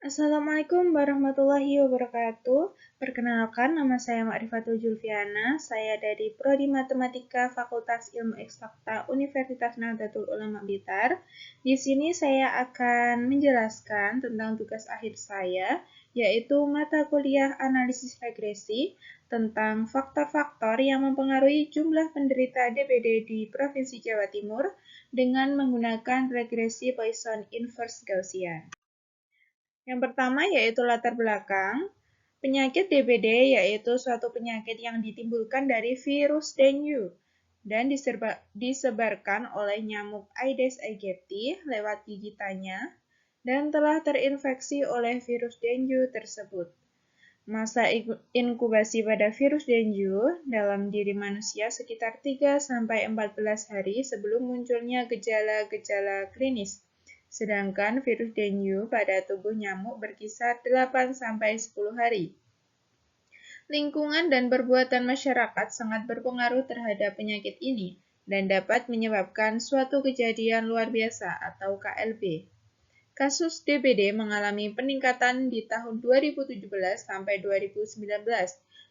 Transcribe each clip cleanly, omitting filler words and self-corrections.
Assalamualaikum warahmatullahi wabarakatuh. Perkenalkan, nama saya Ma'rifatul Julfiana. Saya dari Prodi Matematika Fakultas Ilmu Eksakta Universitas Nahdlatul Ulama Blitar. Di sini saya akan menjelaskan tentang tugas akhir saya, yaitu mata kuliah analisis regresi tentang faktor-faktor yang mempengaruhi jumlah penderita DBD di Provinsi Jawa Timur dengan menggunakan regresi Poisson inverse Gaussian. Yang pertama yaitu latar belakang. Penyakit DBD yaitu suatu penyakit yang ditimbulkan dari virus dengue dan disebarkan oleh nyamuk Aedes aegypti lewat gigitannya dan telah terinfeksi oleh virus dengue tersebut. Masa inkubasi pada virus dengue dalam diri manusia sekitar 3-14 hari sebelum munculnya gejala-gejala klinis. Sedangkan virus dengue pada tubuh nyamuk berkisar 8-10 hari. Lingkungan dan perbuatan masyarakat sangat berpengaruh terhadap penyakit ini dan dapat menyebabkan suatu kejadian luar biasa atau KLB. Kasus DBD mengalami peningkatan di tahun 2017 sampai 2019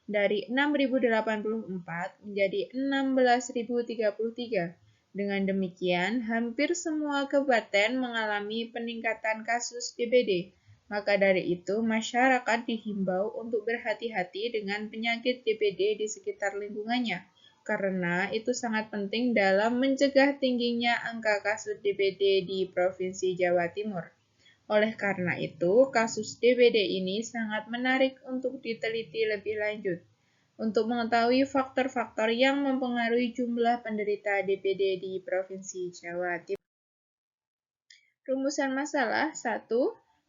dari 6.084 menjadi 16.033. Dengan demikian, hampir semua kabupaten mengalami peningkatan kasus DBD. Maka dari itu, masyarakat dihimbau untuk berhati-hati dengan penyakit DBD di sekitar lingkungannya, karena itu sangat penting dalam mencegah tingginya angka kasus DBD di Provinsi Jawa Timur. Oleh karena itu, kasus DBD ini sangat menarik untuk diteliti lebih lanjut untuk mengetahui faktor-faktor yang mempengaruhi jumlah penderita DBD di Provinsi Jawa Timur. Rumusan masalah 1.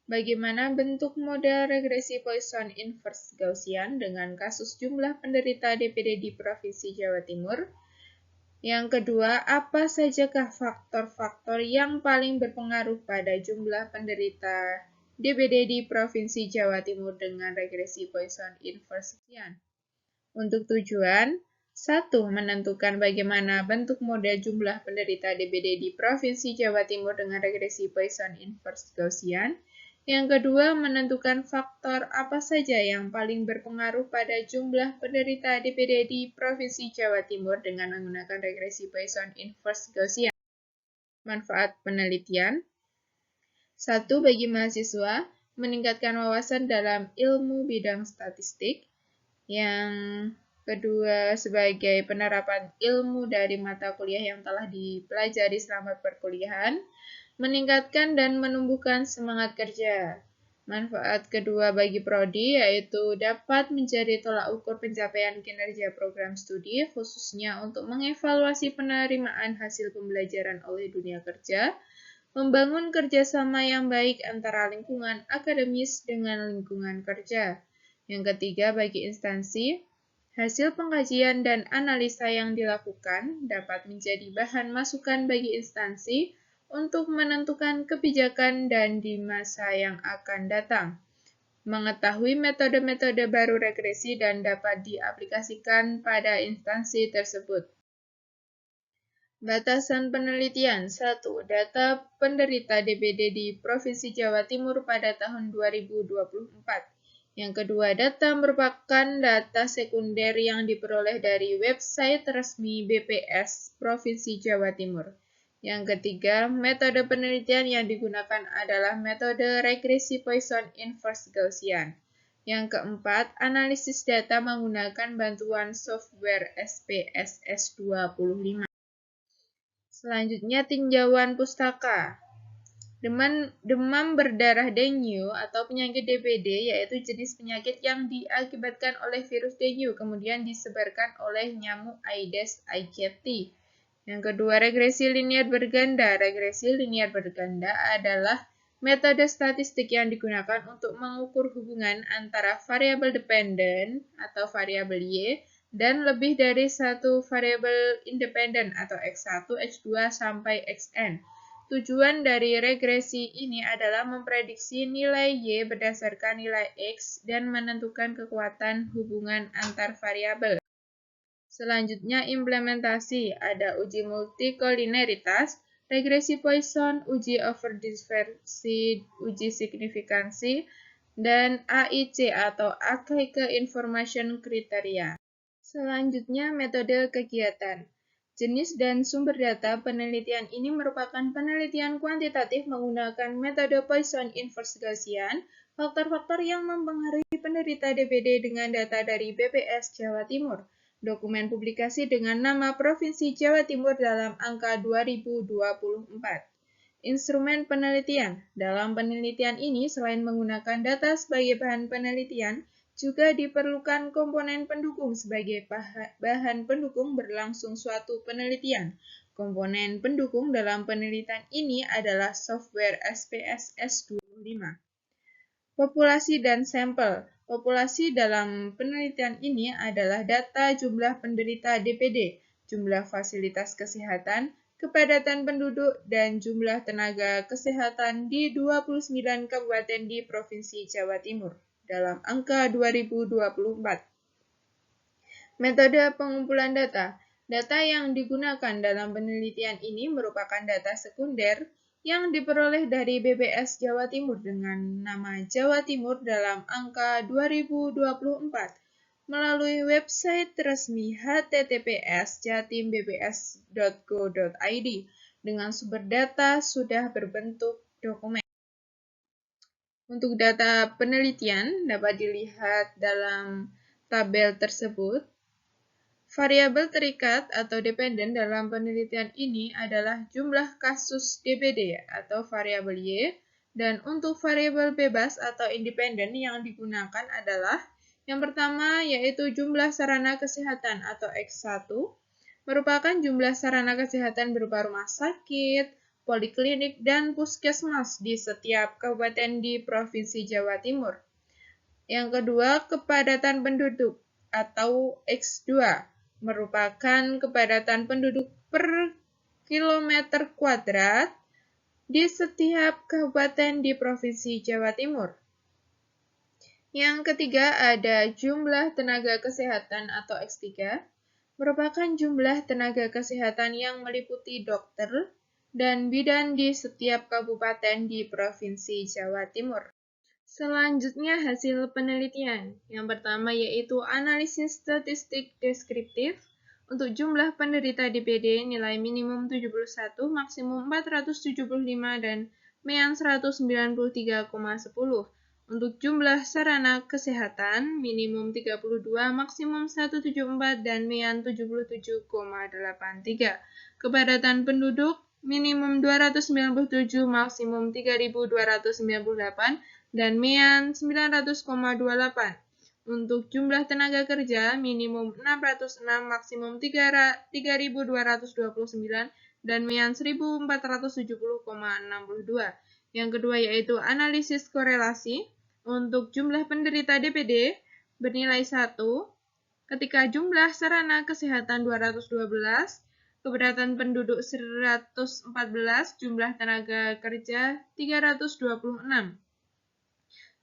Bagaimana bentuk model regresi Poisson inverse Gaussian dengan kasus jumlah penderita DBD di Provinsi Jawa Timur? Yang kedua, apa sajakah faktor-faktor yang paling berpengaruh pada jumlah penderita DBD di Provinsi Jawa Timur dengan regresi Poisson inverse Gaussian? Untuk tujuan 1. Menentukan bagaimana bentuk model jumlah penderita DBD di Provinsi Jawa Timur dengan regresi Poisson inverse Gaussian. Yang kedua, menentukan faktor apa saja yang paling berpengaruh pada jumlah penderita DBD di Provinsi Jawa Timur dengan menggunakan regresi Poisson inverse Gaussian. Manfaat penelitian. 1. Bagi mahasiswa, meningkatkan wawasan dalam ilmu bidang statistik. Yang kedua, sebagai penerapan ilmu dari mata kuliah yang telah dipelajari selama perkuliahan, meningkatkan dan menumbuhkan semangat kerja. Manfaat kedua bagi prodi yaitu dapat menjadi tolak ukur pencapaian kinerja program studi, khususnya untuk mengevaluasi penerimaan hasil pembelajaran oleh dunia kerja, membangun kerjasama yang baik antara lingkungan akademis dengan lingkungan kerja. Yang ketiga, bagi instansi, hasil pengkajian dan analisa yang dilakukan dapat menjadi bahan masukan bagi instansi untuk menentukan kebijakan dan di masa yang akan datang. Mengetahui metode-metode baru regresi dan dapat diaplikasikan pada instansi tersebut. Batasan penelitian 1. Data penderita DBD di Provinsi Jawa Timur pada tahun 2024. Yang kedua, data merupakan data sekunder yang diperoleh dari website resmi BPS Provinsi Jawa Timur. Yang ketiga, metode penelitian yang digunakan adalah metode regresi Poisson inverse Gaussian. Yang keempat, analisis data menggunakan bantuan software SPSS 25. Selanjutnya, tinjauan pustaka. Demam berdarah dengue atau penyakit DBD yaitu jenis penyakit yang diakibatkan oleh virus dengue kemudian disebarkan oleh nyamuk Aedes aegypti. Yang kedua, regresi linier berganda. Regresi linier berganda adalah metode statistik yang digunakan untuk mengukur hubungan antara variabel dependen atau variabel Y dan lebih dari satu variabel independen atau X1, X2, sampai Xn. Tujuan dari regresi ini adalah memprediksi nilai Y berdasarkan nilai X dan menentukan kekuatan hubungan antar variabel. Selanjutnya, implementasi. Ada uji multikolineritas. regresi Poisson, uji overdispersi, uji signifikansi, dan AIC atau Archaic Information Criteria. Selanjutnya, metode kegiatan. Jenis dan sumber data penelitian ini merupakan penelitian kuantitatif menggunakan metode Poisson inverse Gaussian, faktor-faktor yang mempengaruhi penderita DBD dengan data dari BPS Jawa Timur. Dokumen publikasi dengan nama Provinsi Jawa Timur dalam angka 2024. Instrumen penelitian. Dalam penelitian ini, selain menggunakan data sebagai bahan penelitian, juga diperlukan komponen pendukung sebagai bahan pendukung berlangsung suatu penelitian. Komponen pendukung dalam penelitian ini adalah software SPSS 25. Populasi dan sampel. Populasi dalam penelitian ini adalah data jumlah penderita DPD, jumlah fasilitas kesehatan, kepadatan penduduk, dan jumlah tenaga kesehatan di 29 kabupaten di Provinsi Jawa Timur dalam angka 2024. Metode pengumpulan data. Data yang digunakan dalam penelitian ini merupakan data sekunder yang diperoleh dari BPS Jawa Timur dengan nama Jawa Timur dalam angka 2024 melalui website resmi https://jatimbbs.go.id dengan sumber data sudah berbentuk dokumen. Untuk data penelitian dapat dilihat dalam tabel tersebut. Variabel terikat atau dependen dalam penelitian ini adalah jumlah kasus DBD atau variabel Y, dan untuk variabel bebas atau independen yang digunakan adalah yang pertama yaitu jumlah sarana kesehatan atau X1, merupakan jumlah sarana kesehatan berupa rumah sakit, poliklinik, dan puskesmas di setiap kabupaten di Provinsi Jawa Timur. Yang kedua, kepadatan penduduk atau X2, merupakan kepadatan penduduk per kilometer kuadrat di setiap kabupaten di Provinsi Jawa Timur. Yang ketiga ada jumlah tenaga kesehatan atau X3, merupakan jumlah tenaga kesehatan yang meliputi dokter dan bidan di setiap kabupaten di Provinsi Jawa Timur. Selanjutnya hasil penelitian. Yang pertama yaitu analisis statistik deskriptif untuk jumlah penderita DPD nilai minimum 71, maksimum 475 dan mean 193,10. Untuk jumlah sarana kesehatan minimum 32, maksimum 174 dan mean 77,83. Kepadatan penduduk minimum 297, maksimum 3.298 dan mean 900,28. Untuk jumlah tenaga kerja minimum 606, maksimum 3.229 dan mean 1.470,62. Yang kedua yaitu analisis korelasi untuk jumlah penderita DPD bernilai 1 ketika jumlah sarana kesehatan 212, kepadatan penduduk 114, jumlah tenaga kerja 326.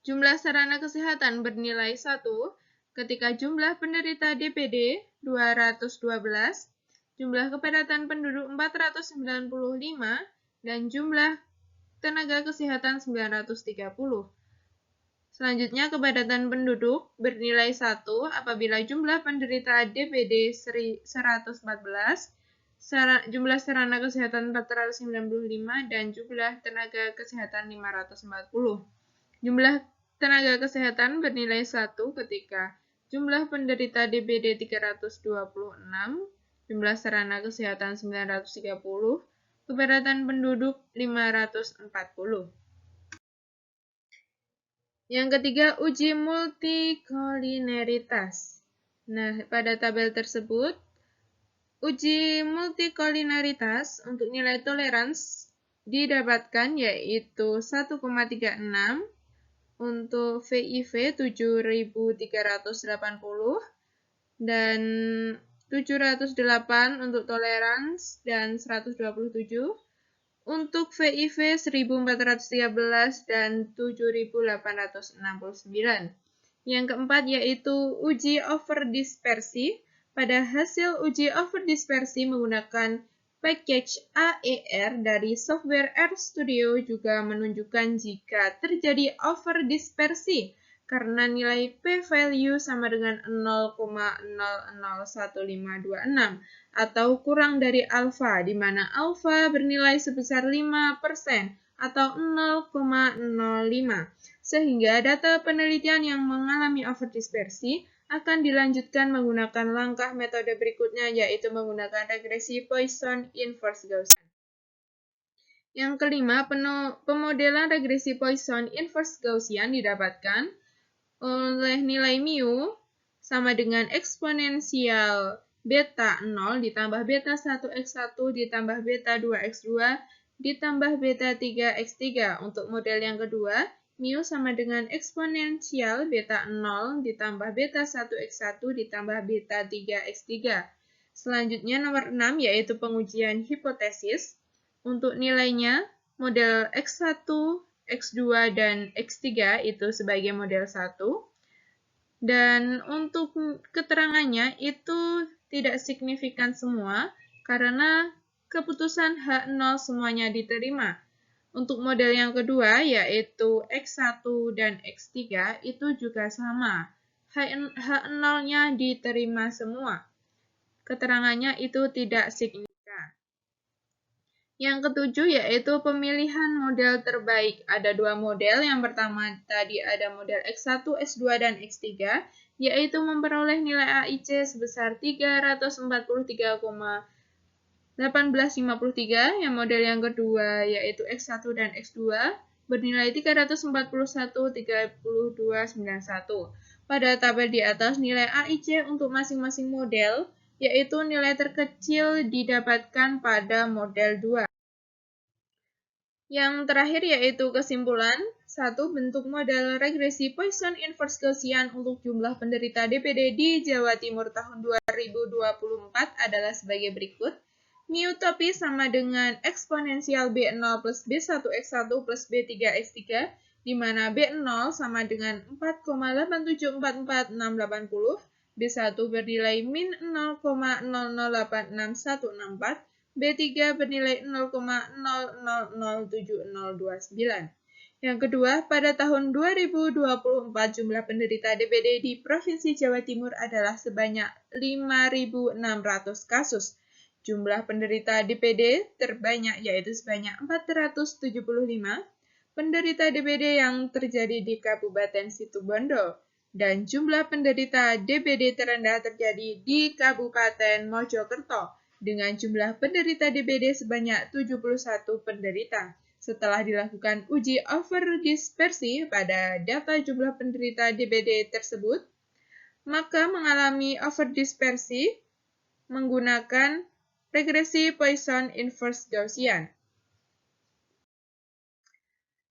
Jumlah sarana kesehatan bernilai 1 ketika jumlah penderita DPD 212, jumlah kepadatan penduduk 495, dan jumlah tenaga kesehatan 930. Selanjutnya, kepadatan penduduk bernilai 1 apabila jumlah penderita DPD 114, jumlah sarana kesehatan 495, dan jumlah tenaga kesehatan 540. Jumlah tenaga kesehatan bernilai 1 ketika jumlah penderita DPD 326, jumlah sarana kesehatan 930, kepadatan penduduk 540. Yang ketiga, uji multikolineritas. Nah, pada tabel tersebut, uji multikolineritas untuk nilai toleransi didapatkan yaitu 1,36, untuk VIV 7.380 dan 708 untuk toleransi dan 127, untuk VIV 1.413 dan 7.869. Yang keempat yaitu uji overdispersi. Pada hasil uji overdispersi menggunakan Package AER dari software RStudio juga menunjukkan jika terjadi overdispersi karena nilai p-value sama dengan 0,001526 atau kurang dari alfa, di mana alfa bernilai sebesar 5% atau 0,05, sehingga data penelitian yang mengalami overdispersi akan dilanjutkan menggunakan langkah metode berikutnya, yaitu menggunakan regresi Poisson inverse Gaussian. Yang kelima, pemodelan regresi Poisson inverse Gaussian didapatkan oleh nilai mu sama dengan eksponensial beta 0 ditambah beta 1x1 ditambah beta 2x2 ditambah beta 3x3. Untuk model yang kedua, mu sama dengan eksponensial beta 0 ditambah beta 1x1 ditambah beta 3x3. Selanjutnya nomor 6 yaitu pengujian hipotesis. Untuk nilainya, model x1, x2, dan x3 itu sebagai model 1. Dan untuk keterangannya itu tidak signifikan semua karena keputusan H0 semuanya diterima. Untuk model yang kedua, yaitu X1 dan X3, itu juga sama. H0-nya diterima semua. Keterangannya itu tidak signifikan. Yang ketujuh, yaitu pemilihan model terbaik. Ada dua model. Yang pertama tadi ada model X1, X2, dan X3, yaitu memperoleh nilai AIC sebesar 343,1853. Yang model yang kedua yaitu X1 dan X2 bernilai 341,3291. Pada tabel di atas nilai AIC untuk masing-masing model, yaitu nilai terkecil didapatkan pada model 2. Yang terakhir yaitu kesimpulan. 1. Bentuk model regresi Poisson inverse Gaussian untuk jumlah penderita DPD di Jawa Timur tahun 2024 adalah sebagai berikut. Mu topi sama dengan eksponensial B0 plus B1x1 plus B3x3, di mana B0 sama dengan 4,8744680, B1 bernilai min 0,008664, B3 bernilai 0,000729. Yang kedua, pada tahun 2024 jumlah penderita DPD di Provinsi Jawa Timur adalah sebanyak 5.600 kasus. Jumlah penderita DPD terbanyak yaitu sebanyak 475. Penderita DPD yang terjadi di Kabupaten Situbondo. Dan jumlah penderita DPD terendah terjadi di Kabupaten Mojokerto dengan jumlah penderita DPD sebanyak 71 penderita. Setelah dilakukan uji overdispersi pada data jumlah penderita DPD tersebut, maka mengalami overdispersi menggunakan regresi Poisson inverse Gaussian.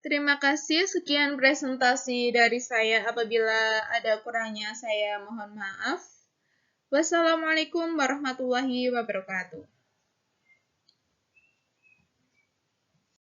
Terima kasih, sekian presentasi dari saya. Apabila ada kurangnya, saya mohon maaf. Wassalamualaikum warahmatullahi wabarakatuh.